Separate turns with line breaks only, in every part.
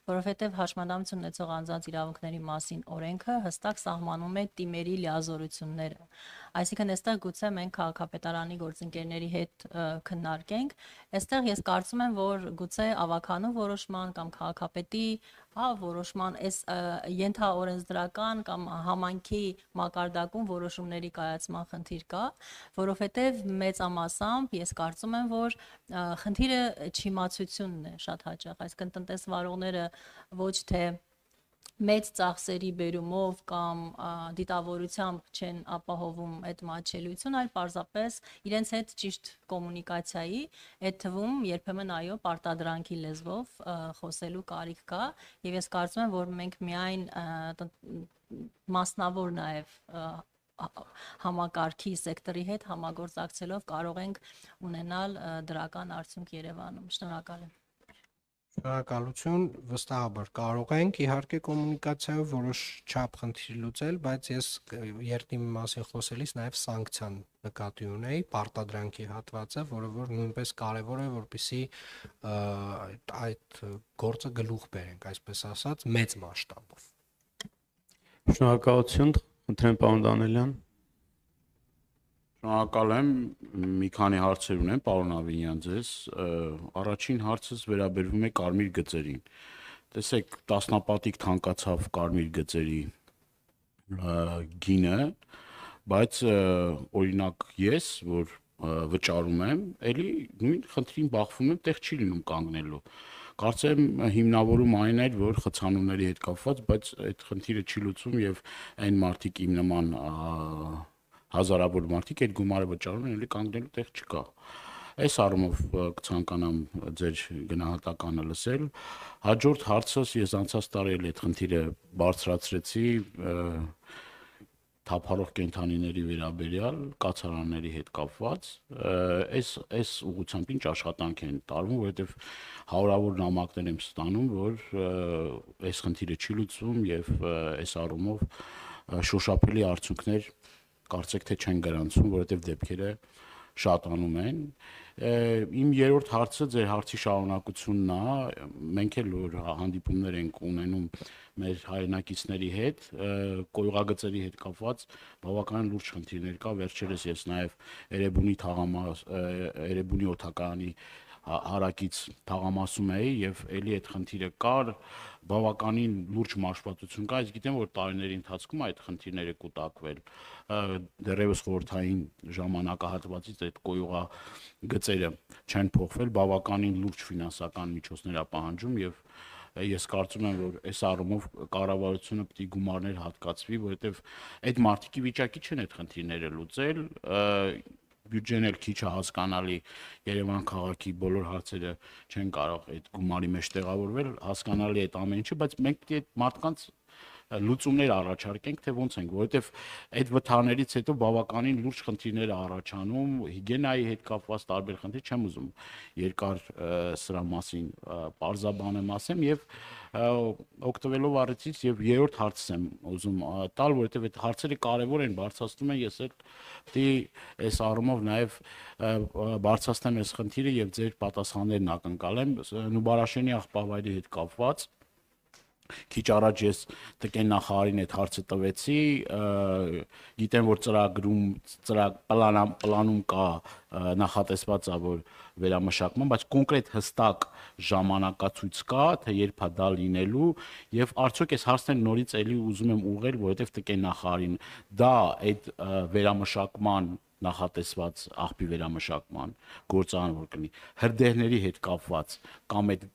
որովհետև հաշմանդամություն ունեցող անձանց իրավունքների մասին օրենքը հստակ սահմանում է տիմերի լիազորությունները։ Այսինքն այստեղ գուցե մենք քաղաքապետարանի գործընկերների հետ քննարկենք, այստեղ ես կարծում եմ, որ գուցե ավականու որոշման կամ քաղաքապետի որոշման այս ենթաօրենսդրական կամ համայնքի մակարդակում որոշումների կայացման խնդիր կա, որովհետև մեծամասամբ ես կարծում եմ, որ խնդիրը չիմացությունն է շատ հաճախ, այսինքն տնտեսվարողները ոչ թե մեծ ծախսերի բերումով կամ դիտավորությամբ չեն ապահովում այդ մատչելիությունը, այլ պարզապես իրենց հետ ճիշտ կոմունիկացիայի, այդ թվում երբեմն այո, պարտադրանքի լեզվով խոսելու կարիք կա, եւ ես կարծում եմ, որ մենք միայն մասնավոր նաեւ համակարգի սեկտորի հետ համագործակցելով կարող ենք ունենալ դրական արդյունք Երևանում։ Շնորհակալ եմ։
Շնորհակալություն, վստահաբար կարող ենք իհարկե կոմունիկացիայով որոշ չափ խնդիր լուծել, բայց ես երթիմի մասին խոսելիս նաև սանկցիան նկատի ունեի, պարտադրանքի հատվածը, որը որ նույնպես կարևոր է, որպեսզի այդ գործը գլուխ բերենք, այսպես ասած, մեծ մասշտաբով։
Շնորհակալություն, խնդրեմ պարոն Դանելյան։
Շնորհակալ եմ, մի քանի հարցեր ունեմ, պարոն Ավինյան, ձեզ։ Առաջին հարցս վերաբերվում է կարմիր գծերին։ Տեսեք, տասնապատիկ թանկացավ կարմիր գծերի գինը, բայց օրինակ ես, որ վճարում եմ, էլի նույն խնդրին բախվում եմ, տեղ չի լինում կանգնելու։ Կարծեմ հիմնավորում այն էր, որ խցանումների հետ կապված, բայց այդ խնդիրը չի լուծում եւ այն մարդիկ իմ նման հազարավոր մարդիկ այդ գումարը վճարում են, էլի կանգնելու տեղ չկա։ Այս առումով կցանկանամ ձեր գնահատականը լսել։ Հաջորդ հարցս ես անցած տարի էլ այդ խնդիրը բարձրացրեցի թափառող կենդանիների վերաբերյալ կացարանների հետ կապված, այս ուղղությամբ ինչ աշխատանք են տարվում, որովհետև հարյուրավոր նամակներ եմ ստանում, որ այս խնդիրը չի լուծվում եւ այս առումով շոշափելի արդյունքներ կարծեք թե չեն գրանցվում, որովհետև դեպքերը շատանում են։ Իմ երրորդ հարցը ձեր հարցի շարունակությունն է, մենք էլ որ հանդիպումներ ենք ունենում մեր հայրենակիցների հետ, կոյուղագծերի հետ կապված բավականին լուրջ խնդիրներ կա, վերջերս ես նաև Էրեբունի օդակայանի հարակից թաղամասում էի եւ էլի այդ խնդիրը կար, բավականին լուրջ մարշվածություն կա, ես գիտեմ, որ տարիների ընթացքում այդ խնդիրները կուտակվել, դեռևս խորհրդային ժամանակահատվածից այդ կոյուղագծերը չեն փոխվել, բավականին լուրջ ֆինանսական միջոցներ է պահանջում եւ ես կարծում եմ, որ այս առումով կառավարությունը պետք է գումարներ հատկացվի, որովհետեւ այդ մարդիկի վիճակի չեն այդ խնդիրները լուծել, բյուջեն էլ քիչ է հասկանալի, Երևան քաղաքի բոլոր հարցերը չեն կարող այդ գումարի մեջ տեղավորվել, հասկանալի է այդ ամեն ինչը, բայց մենք պետք է այդ մարդկանց լուծումներ առաջարկենք, թե ոնց ենք, որովհետև այդ վթարներից հետո բավականին լուրջ խնդիրներ առաջանում, հիգիենայի հետ կապված տարբեր խնդիր, չեմ ուզում երկար սրա մասին պարզաբանեմ ասեմ եւ օգտվելով առիթից եւ երրորդ հարցս եմ ուզում տալ, որովհետեւ այդ հարցերը կարեւոր են, բարձրացնում են, ես էլ պետք է այս առումով նաեւ բարձրացնեմ այս խնդիրը եւ ձեր պատասխաններն ակնկալեմ Նուբարաշենի աղբավայրի հետ կապված Քիչ առաջ ես ՏԿ նախարարին այդ հարցը տվեցի, գիտեմ, որ պլանում կա նախատեսված է, որ վերամշակման, բայց կոնկրետ հստակ ժամանակացույց կա, թե երբ է դա լինելու, եւ արդյոք այս հարցն նորից էլի ուզում եմ ուղղել, որովհետեւ ՏԿ նախարարին դա այդ վերամշակման նախատեսված աղբի վերամշակման գործարան որ կլինի հրդեհների հետ կապված կամ այդ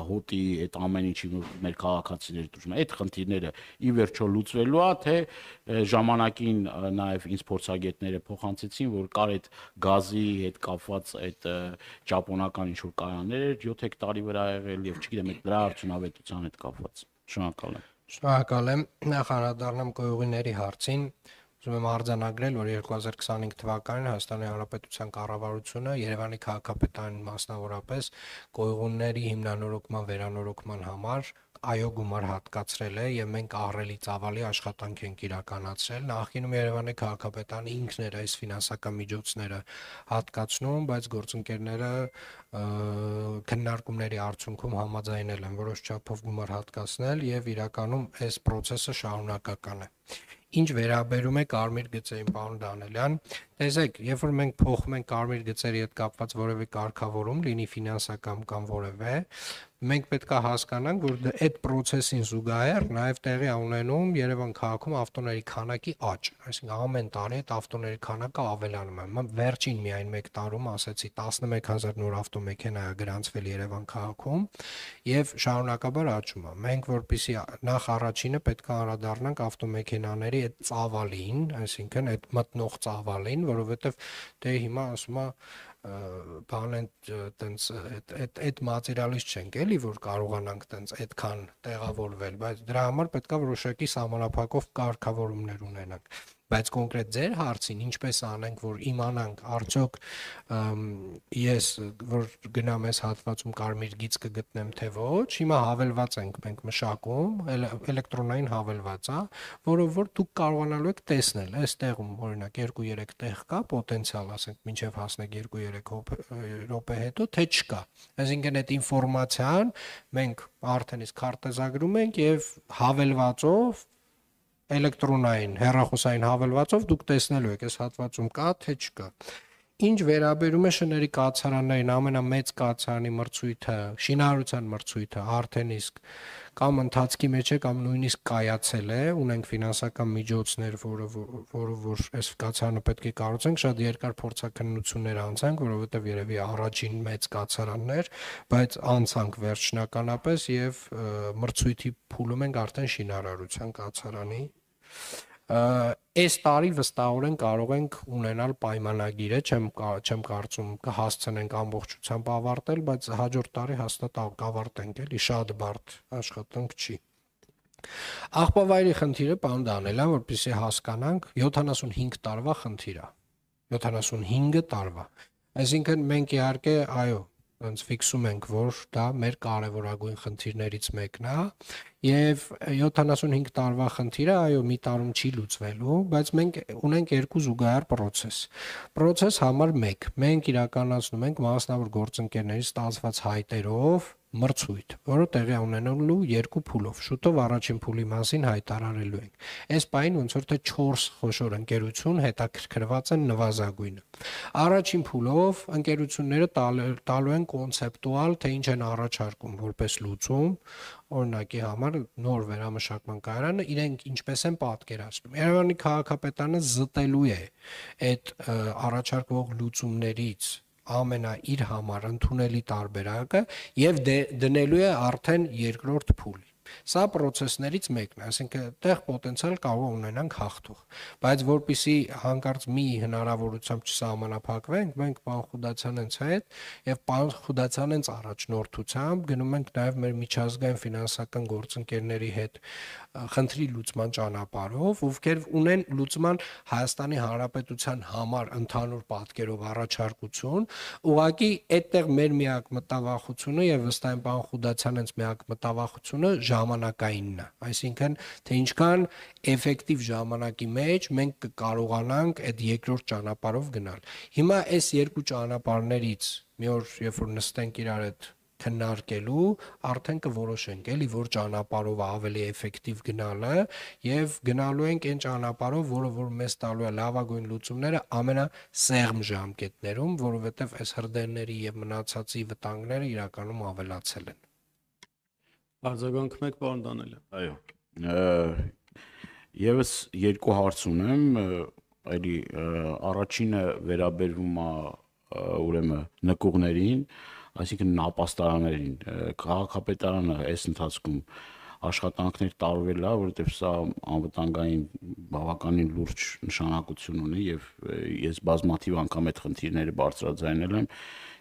հոտի այդ ամեն ինչի մեր քաղաքացիները դուրս այդ խնդիրները ի վերջո լուծվելու է թե ժամանակին նաև ինձ փորձագետները փոխանցեցին որ կար այդ գազի հետ կապված այդ ճապոնական ինչ որ կայաններ 7 հեկտարի վրա եղել եւ չգիտեմ այդ դրա արդյունավետության հետ կապված
շնորհակալ եմ նախ անդրադառնամ կոյուղիների հարցին Ուզում եմ արձանագրել, որ 2025 թվականին Հայաստանի Հանրապետության կառավարությունը Երևանի քաղաքապետարանին մասնավորապես կոյուղների հիմնանորոգման վերանորոգման համար այո գումար հատկացրել է եւ մենք ահռելի ծավալի աշխատանք ենք իրականացրել։ Նախկինում Երևանի քաղաքապետարանը ինքն էր այս ֆինանսական միջոցները հատկացնում, բայց գործընկերները քննարկումների արդյունքում համաձայնել են որոշ չափով գումար հատկացնել եւ իրականում այս process-ը շարունակական է։ Ինչ վերաբերում է կարմիր գծերին, պարոն Դանելյան, տեսեք, երբ որ մենք փոխում ենք կարմիր գծերի հետ կապված որևէ կարգավորում, լինի ֆինանսական կամ որևէ, մենք պետք է հասկանանք, որ այդ process-ին զուգահեռ նաև տեղի ունենում Երևան քաղաքում ավտոների քանակի աճ, այսինքն ամեն տարի այդ ավտոների քանակը ավելանում է։ Վերջին միայն 1 տարում ասեցի 11000 նոր ավտոմեքենա է գրանցվել Երևան քաղաքում եւ շարունակաբար աճում է։ Մենք որպեսզի նախ առաջինը պետք է անդրադառնանք ավտոմեքենաների այդ ծավալին, այսինքն այդ մտնող ծավալին, որովհետեւ դե հիմա ասում է բան են տենց այդ մատերիալից չենք էլի որ կարողանանք տենց այդքան տեղավորվել, բայց դրա համար պետք է որոշակի սահմանափակով կարգավորումներ ունենանք։ Բայց կոնկրետ ձեր հարցին ինչպես անենք, որ իմանանք արդյոք ես որ գնամ այս հատվածում կարմիր գիծ կգտնեմ թե ոչ, հիմա հավելված ենք մենք մշակում, էլեկտրոնային հավելված է, որով որ դուք կարողանալու եք տեսնել, այս տեղում օրինակ 2-3 տեղ կա պոտենցիալ, ասենք մինչև հասնեք 2-3 րոպե հետո, թե չկա։ Այսինքն այդ ինֆորմացիան մենք արդեն իսկ քարտեզագրում ենք եւ հավելվածով էլեկտրոնային հեռախոսային հավելվածով դուք տեսնելու եք այս հատվածում կա թե չկա։ Ինչ վերաբերում է շների կացարաններին, ամենամեծ կացարանի մրցույթը, շինարարության մրցույթը արդեն իսկ կամ ընթացքի մեջ է կամ նույնիսկ կայացել է, ունենք ֆինանսական միջոցներ, որը որ այս կացարանը պետք է կառուցենք, շատ երկար փորձաքննություններ անցանք, որովհետև երևի առաջին մեծ կացարանն էր, բայց անցանք վերջնականապես եւ մրցույթի փուլում ենք արդեն շինարարության կացարանի։ Այս տարի վստահորեն կարող ենք ունենալ պայմանագիրը, չեմ կարծում կհասցնենք ամբողջությամբ ավարտել, բայց հաջորդ տարի հաստատ կավարտենք, էլի շատ բարդ աշխատանք չի։ Աղբավայրի խնդիրը պարոն Դանելյան, որպեսզի հասկանանք, 75 տարվա խնդիր է։ 75 տարվա։ Այսինքն մենք իհարկե, այո, ոնց ֆիքսում ենք, որ դա մեր կարևորագույն խնդիրներից մեկն է, եւ 75 տարվա խնդիրը, այո, մի տարում չի լուծվելու, բայց մենք ունենք երկու զուգահեռ process համար 1։ Մենք իրականացնում ենք մասնավոր գործընկերների ստացված հայտերով մրցույթ, որը տեղի ունենալու 2 փուլով։ Շուտով առաջին փուլի մասին հայտարարելու ենք։ Այս պայն ոնց որ թե 4 խոշոր ընկերություն հետաքրքրված են նվազագույնը։ Առաջին փուլով ընկերությունները տալու են կոնցեպտուալ, թե ինչ են առաջարկում որպես լուծում, օրինակի համար նոր վերամշակման կայարանը իրենք ինչպես են պատկերացնում։ Երևանի քաղաքապետարանը զտելու է այդ առաջարկվող լուծումներից ամենա իր համար ընդունելի տարբերակը եւ դնելու է արդեն երկրորդ փուլի։ Սա process-ներից մեկն է, այսինքն այդտեղ պոտենցիալ կարող ունենանք հաղթող, բայց որpիսի հանկարծ մի հնարավորությամբ չսահմանափակվենք, մենք պարոն Խուդացյանենց հետ եւ պարոն Խուդացյանենց առաջնորդությամբ գնում ենք նաեւ մեր միջազգային ֆինանսական գործընկերների հետ խնդրի լուծման ճանապարհով, ովքեր ունեն լուծման Հայաստանի Հանրապետության համար ընդհանուր պատկերով առաջարկություն, ուղղակի այդտեղ մեր միակ մտավախությունը եւ վստահ եմ պարոն Խուդացյանենց միակ մտավախությունը ժամանակայինն է, այսինքն թե ինչքան էֆեկտիվ ժամանակի մեջ մենք կկարողանանք այդ երկրորդ ճանապարհով գնալ։ Հիմա այս երկու ճանապարհներից մի օր երբ որ նստենք իրար հետ քննարկելու, արդեն կորոշենք, էլի որ ճանապարհով ավելի էֆեկտիվ գնալը եւ գնալու ենք այն ճանապարհով, որը որ մեզ տալու է լավագույն լուծումները ամենասեղմ ժամկետներում, որովհետեւ այս հրդեհների եւ մնացածի վտանգները իրականում ավելացել են։
Արձագանք մեկ պարոն Դանելյան։
Այո։ Եվս երկու հարց ունեմ, այլի առաջինը վերաբերվում է ուրեմն նկուղներին, այսինքն նապաստարաներին, քաղաքապետարանը այս ընթացքում աշխատանքներ տարվել է, որովհետև սա անվտանգային բավականին լուրջ նշանակություն ունի եւ ես բազմաթիվ անգամ այդ խնդիրները բարձրաձայնել եմ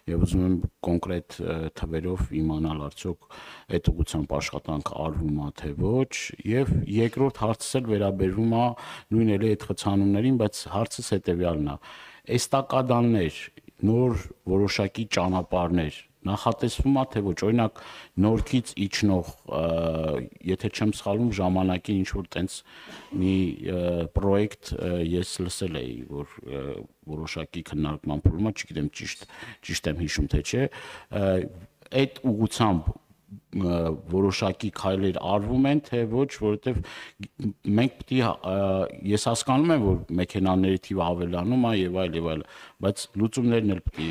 եւ ուզում եմ կոնկրետ թվերով իմանալ արդյոք այդ ուղղությամբ աշխատանք արվում է թե ոչ եւ երկրորդ հարցս էլ վերաբերվում է նույն էլի այդ խցանումներին, բայց հարցս հետեւյալն է. էստակադաններ, նոր որոշակի ճանապարհներ նախատեսվում է թե ոչ, օրինակ նորքից իջնող, եթե չեմ սխալվում, ժամանակին ինչ որ տենց մի պրոյեկտ ես լսել էի, որ որոշակի քննարկման փուլում է, չգիտեմ ճիշտ եմ հիշում թե չէ, այդ ուղղությամբ որոշակի քայլեր արվում են, թե ոչ, որովհետև մենք պետք է ես հասկանում եմ, որ մեքենաների թիվը ավելանում է եւ այլ, բայց լուծումներն էլ պետք է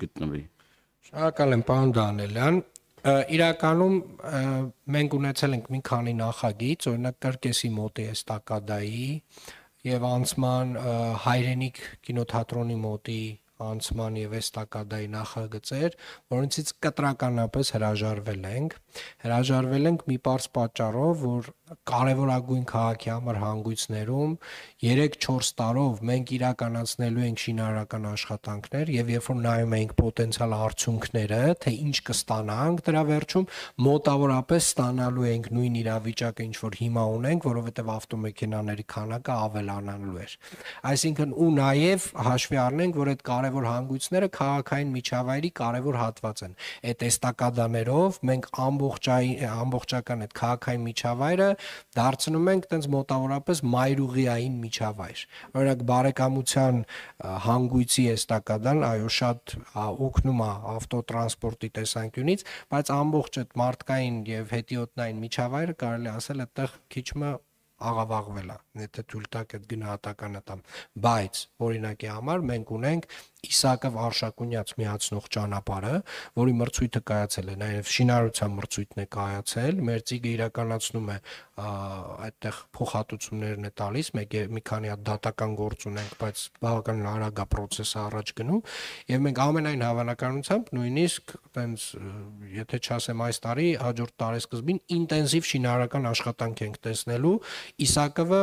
գտնվի։
Շնորհակալ եմ, պարոն Դանելյան։ Իրականում մենք ունեցել ենք մի քանի նախագիծ, օրինակ Կրկեսի մոտի էստակադայի եւ անցման հայրենիք կինոթատրոնի մոտի անցման եւ էստակադայի նախագծեր, որոնցից կտրականապես հրաժարվել ենք մի պարզ պատճառով, որ կարևորագույն քաղաքի համար հանգույցներում 3-4 տարով մենք իրականացնելու ենք շինարարական աշխատանքներ եւ երբ որ նայում ենք պոտենցիալ արդյունքները, թե ինչ կստանանք դրա վերջում, մոտավորապես ստանալու ենք նույն իրավիճակը, ինչ որ հիմա ունենք, որովհետեւ ավտոմեքենաների քանակը ավելանալու էր։ Այսինքն ու նաեւ հաշվի առնենք, որ այդ կարևոր հանգույցները քաղաքային միջավայրի կարևոր հատված են։ Այդ էստակադաներով մենք ամբողջական այդ քաղաքային միջավայրը դարձնում ենք տենց մոտավորապես մայրուղիային միջավայր։ Օրինակ բարեկամության հանգույցի էստակադան, այո, շատ օգնում է ավտոտրանսպորտի տեսանկյունից, բայց ամբողջ այդ մարդկային եւ հետիոտնային միջավայրը կարելի ասել այդտեղ քիչը աղավաղվել է, եթե թույլ տաք այդ գնահատականը տամ, բայց օրինակի համար մենք ունենք Իսակով Արշակունյաց միացնող ճանապարհը, որի մրցույթը կայացել է, նաև շինարարության մրցույթն է կայացել, Մերձիգը իրականացնում է այդտեղ փոխհատուցումներն է տալիս, մի քանի հատ դատական գործ ունենք, բայց բավականին արագ է process-ը առաջ գնում, եւ մենք ամենայն հավանականությամբ նույնիսկ տենց եթե չասեմ այս տարի, հաջորդ տարեսկզբին ինտենսիվ շինարարական աշխատանք ենք տեսնելու Իսակովը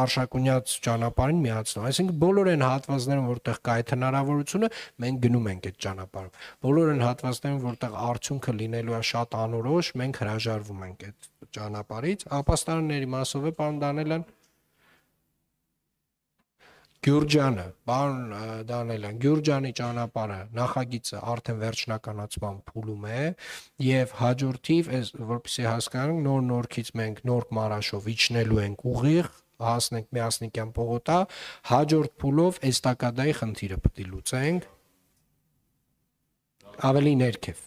Արշակունյաց ճանապարհին միացնում, այսինքն բոլոր այն հատվածներում, որտեղ կա այդ հնարավորությունը, մենք գնում ենք այդ ճանապարհով։ Բոլոր այն հատվածներում, որտեղ արդյունքը լինելու է շատ անորոշ, մենք հրաժարվում ենք այդ ճանապարհից։ Ապաստարանների մասով է, պարոն Դանելյան։ Գյուրջանը, պարոն Դանելյան, Գյուրջանի ճանապարհը նախագիծը արդեն վերջնականացման փուլում է եւ հաջորդիվ, որպեսզի հասկանանք, նորքից մենք նոր Մարաշով իջնելու ենք ուղիղ, հասնենք Միասնիկյան պողոտա, հաջորդ փուլով էստակադայի խնդիրը պետք է լուծենք ավելի ներքև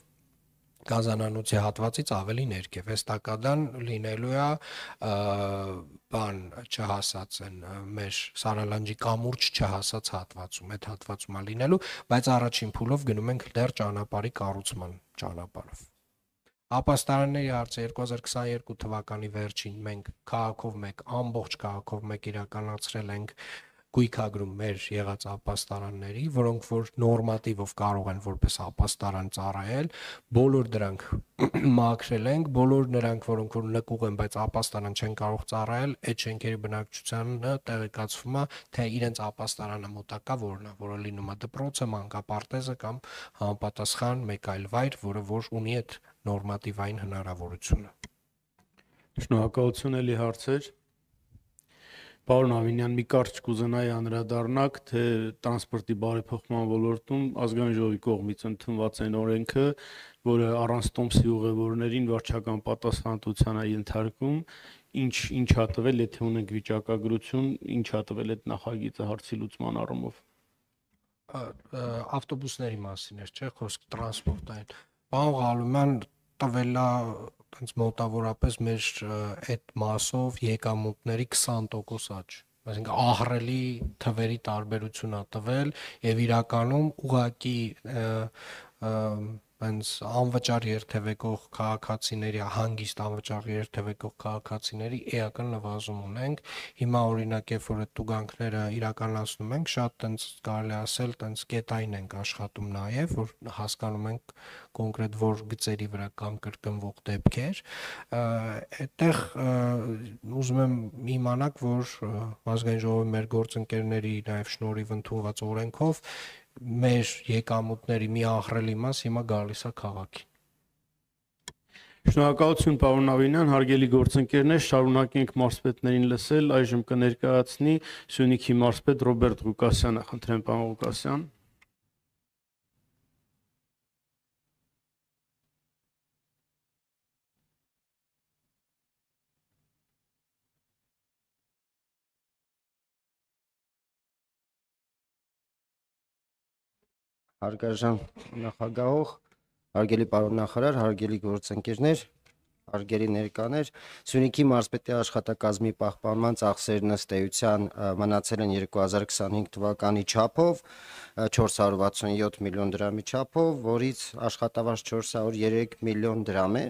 Գազանանոցի հատվածից ավելի ներքև էստակադան լինելու է բան չհասած են մեր Սարալանջի կամուրջ չհասած հատվածում, այդ հատվածում է լինելու, բայց առաջին փուլով գնում ենք դեռ ճանապարհի կառուցման ճանապարհով։ Ապաստարանների հարցը 2022 թվականի վերջին մենք ամբողջ քաղաքով մեկ իրականացրել ենք գույքագրում մեր եղած ապաստարանների, որոնք որ նորմատիվով կարող են որպես ապաստարան ծառայել, բոլոր դրանք մաքրել ենք, բոլոր նրանք, որոնք որ նկուղ են, բայց ապաստարան չեն կարող ծառայել, այդ շենքերի բնակչությանը տեղեկացվում է, թե իրենց ապաստարանը մոտակա որն է, որը լինում է դպրոցը, մանկապարտեզը կամ համապատասխան մեկ այլ վայր, որը որ ունի այդ նորմատիվային հնարավորությունը։
Շնորհակալություն, էլի հարցեր։ Պարոն Ավինյան, մի կարճ կուզենայի անդրադառնալ, թե տրանսպորտի բարեփոխման ոլորտում ազգային ժողովի կողմից ընդունված այն օրենքը, որը առանց տոմսի ուղևորներին վարչական պատասխանատվության է ենթարկում, ինչ ա տվել, եթե ունենք վիճակագրություն, ինչ ա տվել այդ նախագիծը հարցի լուծման առումով։
Ավտոբուսների մասին էր, չէ՞, խոսք տրանսպորտային։ Պարոն Ղալումյան տվել է տենց մոտավորապես մեր այդ մասով եկամուտների 20% աճ, այսինքն ահռելի թվերի տարբերություն է տվել եւ իրականում ուղղակի այնց անվճար երթևեկող քաղաքացիների, հանգիստ անվճար երթևեկող քաղաքացիների էական նվազում ունենք։ Հիմա օրինակ երբ որ այդ տուգանքները իրականացնում ենք, շատ այնց կարելի ասել, այնց կետային ենք աշխատում նաեւ, որ հասկանում ենք կոնկրետ որ գծերի վրա կան կրկնվող դեպքեր։ Այդտեղ ուզում եմ իմանալ, որ ազգային ժողովի մեր գործընկերների նաեւ շնորհիվ ընդունված օրենքով մեր եկամուտների մի ահռելի մաս հիմա գալիս է քաղաքին։
Շնորհակալություն, պարոն Ավինյան, հարգելի գործընկերներ, շարունակենք մարզպետներին լսել, այժմ կներկայացնի Սյունիքի մարզպետ Ռոբերտ Ղուկասյանը, խնդրեմ, պարոն Ղուկասյան։
Հարգարժան նախագահող, հարգելի պարոն նախարար, հարգելի գործընկերներ, հարգելի ներկաներ, Սյունիքի մարզպետի աշխատակազմի պահպանման ծախսերն ըստ էության մնացել են 2025 թվականի չափով 467 միլիոն դրամի չափով, որից աշխատավարձ 403 միլիոն դրամ է։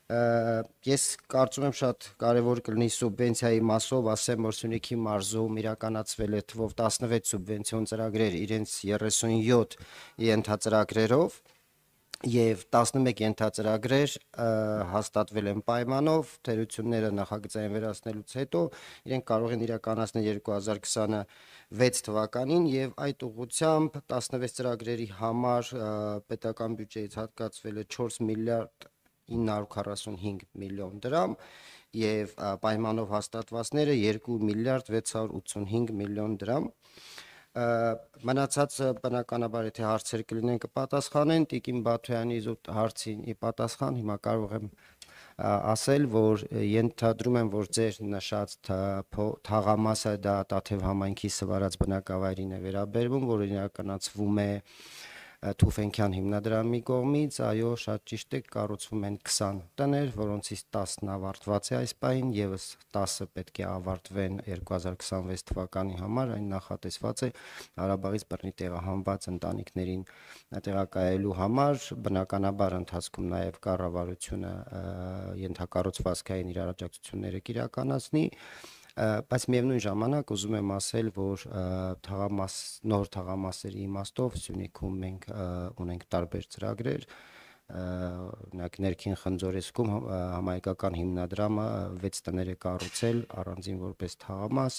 Ես կարծում եմ շատ կարևոր կլինի սուբվենցիայի մասով ասեմ, որ Սյունիքի մարզում իրականացվել է թվով 16 սուբվենցիոն ծրագրեր իրենց 37 ենթածրագրերով եւ 11 ենթածրագրեր հաստատվել են պայմանով, թերությունները նախագծային վերացնելուց հետո իրենք կարող են իրականացնել 2026 թվականին եւ այդ ուղղությամբ 16 ծրագրերի համար պետական բյուջեից հատկացվել է 4 միլիարդ 945 միլիոն դրամ եւ պայմանով հաստատվածները 2 միլիարդ 685 միլիոն դրամ։ Մնացած բնականաբար եթե հարցեր կլինեն կպատասխանեն Տիկին Բաթոյանի զուտ հարցին ի պատասխան հիմա կարող եմ ասել, որ ենթադրում եմ, որ ձեր նշած թաղամասը դա Տաթև համայնքի սվարած բնակավայրին է վերաբերվում, որը իրականացվում է Թուֆենքյան հիմնադրամի կողմից, այո, շատ ճիշտ է, կառուցվում են 20 տներ, որոնցից 10-ն ավարտված է այս պահին, եւս 10-ը պետք է ավարտվեն 2026 թվականի համար, այն նախատեսված է Ղարաբաղից բռնի տեղահանված ընտանիքներին տեղակայելու համար, բնականաբար ընթացքում նաեւ կառավարությունը ենթակառուցվածքային իր աջակցությունները կիրականացնի, բայց միևնույն ժամանակ ուզում եմ ասել, որ նոր թաղամասերի իմաստով Սյունիքում մենք ունենք տարբեր ծրագրեր, օրինակ ներքին Խնձորեսկում համայնքական հիմնադրամը 6 տներ է կառուցել առանձին որպես թաղամաս,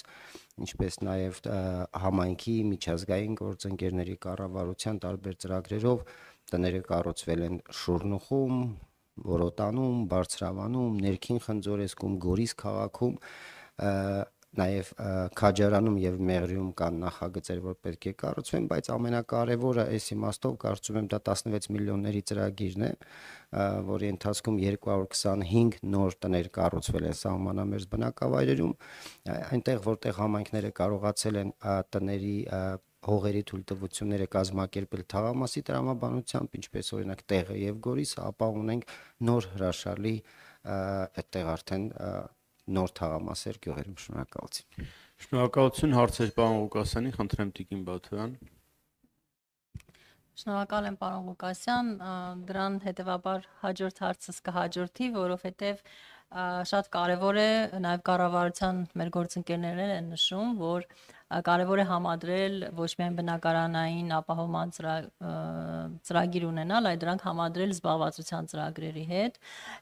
ինչպես նաև համայնքի միջազգային գործընկերների կառավարության տարբեր ծրագրերով տները կառուցվել են Շուռնուխում, Որոտանում, Բարձրավանում, ներքին Խնձորեսկում, Գորիս քաղաքում նաև Քաջարանում եւ Մեղրիում կան նախագծեր, որ պետք է կառուցվեն, բայց ամենակարևորը այս իմաստով կարծում եմ դա 16 միլիոնների ծրագիրն է, որի ընթացքում 225 նոր տներ կառուցվել են սահմանամերձ բնակավայրերում, այնտեղ որտեղ համայնքները կարողացել են տների հողերի թույլտվությունները կազմակերպել թաղամասի տրամաբանությամբ, ինչպես օրինակ Տեղը եւ Գորիսը, ապա ունենք նոր հրաշալի այդտեղ արդեն նոր թաղամասեր գյուղերում շնորհակալություն։
Շնորհակալություն հարցեր պարոն Ղուկասյանի, խնդրեմ Տիկին Բաթոյան։
Շնորհակալ եմ պարոն Ղուկասյան, դրան հետևաբար հաջորդ հարցս կհաջորդի, որովհետև շատ կարևոր է նաև կառավարության մեր գործընկերներն են նշում, որ կարևոր է համադրել ոչ միայն բնակարանային ապահովման ծրագիր ունենալ, այլ դրանք համադրել զբաղվածության ծրագրերի հետ։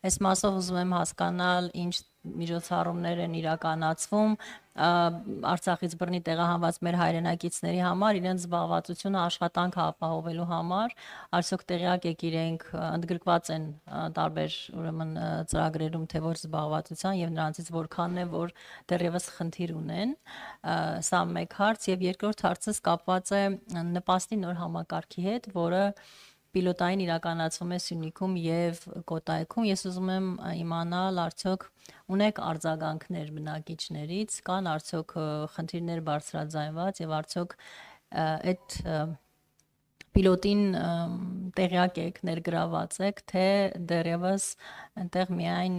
Այս մասով ուզում եմ հասկանալ ինչ միջոցառումներ են իրականացվում Արցախից բռնի տեղահանված մեր հայրենակիցների համար իրենց զբաղվածությունը աշխատանքը ապահովելու համար, արդյոք տեղյակ եք իրենք ընդգրկված են տարբեր ուրեմն ծրագրերում թե ոչ զբաղվածության եւ նրանցից որքանն է որ դեռևս խնդիր ունեն, սա մեկ հարց եւ երկրորդ հարցս կապված է նպաստի նոր համակարգի հետ, որը պիլոտային իրականացվում է Սյունիքում եւ Կոտայքում։ Ես ուզում եմ իմանալ, արդյոք ունեք արձագանքներ բնակիչներից, կան արդյոք խնդիրներ բարձրաձայնված եւ արդյոք այդ պիլոտին տեղյակ եք, ներգրաված եք, թե դեռևս այնտեղ միայն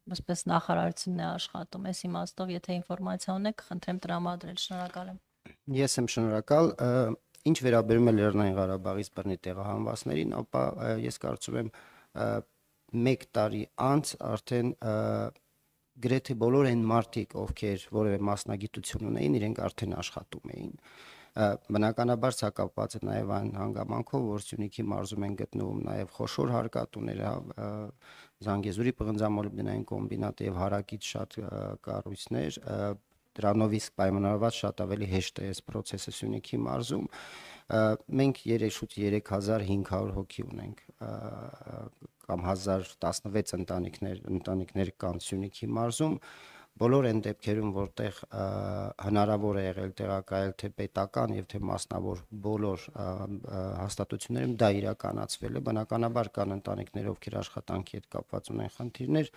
այսպես նախարարությունն է աշխատում։ Այս իմաստով, եթե ինֆորմացիա ունեք, խնդրեմ տրամադրել։ Շնորհակալ եմ։
Ես եմ շնորհակալ։ Ինչ վերաբերում է Լեռնային Ղարաբաղից բռնի տեղահանվածներին, ապա ես կարծում եմ 1 տարի անց արդեն գրեթե բոլոր այն մարդիկ, ովքեր որևէ մասնագիտություն ունեին, իրենք արդեն աշխատում էին։ Բնականաբար սա կապված է նաև այն հանգամանքով, որ Սյունիքի մարզում են գտնվում նաև խոշոր հարկատուներ, Զանգեզուրի պղնձամոլիբդենային կոմբինատ եւ հարակից շատ կառույցներ, դրանով իսկ պայմանավորված շատ ավելի հեշտ է այս process-ը Սյունիքի մարզում։ Մենք շուտ 3500 հոգի ունենք կամ 1016 ընտանիքներ կան Սյունիքի մարզում, Բոլոր այն դեպքերում, որտեղ հնարավոր է եղել տեղակայել թե պետական եւ թե մասնավոր բոլոր հաստատություններում դա իրականացվել է, բնականաբար կան ընտանիքներ, ովքեր աշխատանքի հետ կապված ունեն խնդիրներ,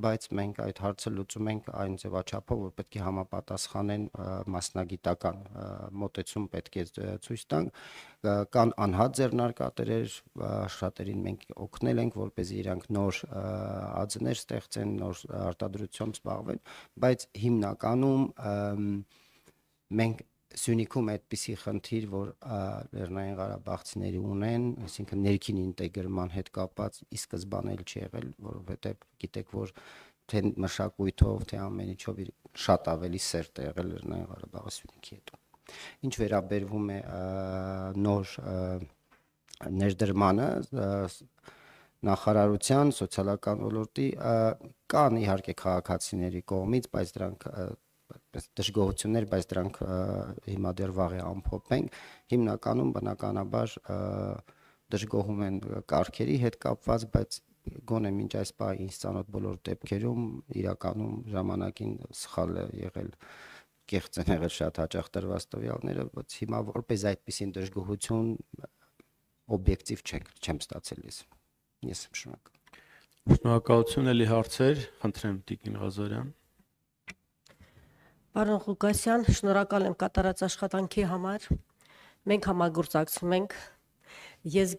բայց մենք այդ հարցը լուծում ենք այն ձևաչափով, որ պետք է համապատասխանեն մասնագիտական մոտեցում պետք է ցույց տանք, կան անհատ ձեռնարկատերեր, շատերին մենք օգնել ենք, որպեսզի իրանք նոր ածներ ստեղծեն, նոր արտադրությամբ զբաղվեն, բայց հիմնականում մենք Սյունիքում այդպիսի խնդիր, որ Լեռնային Ղարաբաղցիների ունեն, այսինքն ներքին ինտեգրման հետ կապված ի սկզբանե էլ չի եղել, որովհետև գիտեք, որ թե մշակույթով, թե ամեն ինչով շատ ավելի սերտ է եղել Լեռնային Ղարաբաղը Սյունիքի հետ։ Ինչ վերաբերվում է նոր ներդրմանը նախարարության սոցիալական ոլորտի կան իհարկե քաղաքացիների կողմից, բայց դրանք դժգոհություններ, բայց դրանք հիմա դեռ վաղ է ամփոփենք, հիմնականում բնականաբար դժգոհում են կարգերի հետ կապված, բայց գոնե մինչ այս պահի ինձ ծանոթ բոլոր դեպքերում իրականում ժամանակին սխալ է եղել, կեղծ են եղել շատ հաճախ տրված տվյալները, բայց հիմա որպես այդպիսին դժգոհություն օբյեկտիվ չեմ ստացել ես եմ շնորհակալ։
Շնորհակալություն, ելի հարցեր, խնդրեմ Տիկին Ղազարյան։
Պարոն Ղուկասյան, շնորհակալ եմ կատարած աշխատանքի համար։ Մենք համագործակցում ենք։ Ես